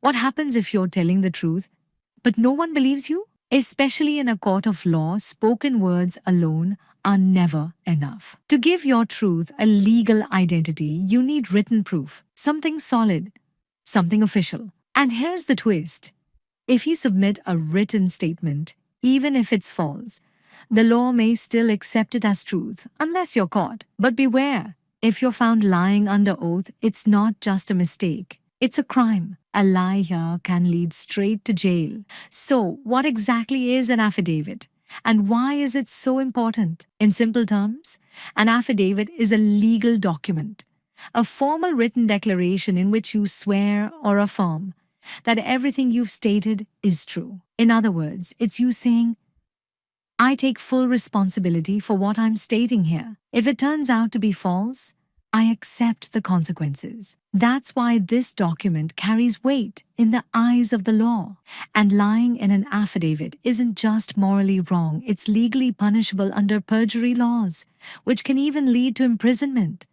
What happens if you're telling the truth, but no one believes you? Especially in a court of law, spoken words alone are never enough. To give your truth a legal identity, you need written proof, something solid, something official. And here's the twist. If you submit a written statement, even if it's false, the law may still accept it as truth unless you're caught. But beware, if you're found lying under oath, it's not just a mistake. It's a crime. A lie here can lead straight to jail. So, what exactly is an affidavit? And why is it so important? In simple terms, an affidavit is a legal document, a formal written declaration in which you swear or affirm that everything you've stated is true. In other words, it's you saying, I take full responsibility for what I'm stating here. If it turns out to be false, I accept the consequences. That's why this document carries weight in the eyes of the law. And lying in an affidavit isn't just morally wrong, it's legally punishable under perjury laws, which can even lead to imprisonment.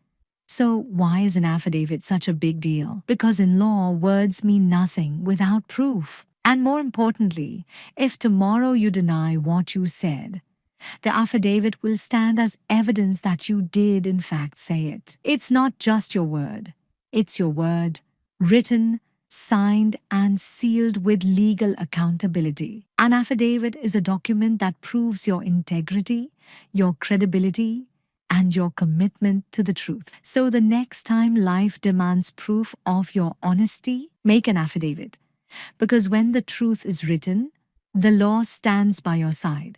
So why is an affidavit such a big deal? Because in law, words mean nothing without proof. And more importantly, if tomorrow you deny what you said, the affidavit will stand as evidence that you did in fact say it. It's not just your word. It's your word, written, signed, and sealed with legal accountability. An affidavit is a document that proves your integrity, your credibility, and your commitment to the truth. So the next time life demands proof of your honesty, make an affidavit. Because when the truth is written, the law stands by your side.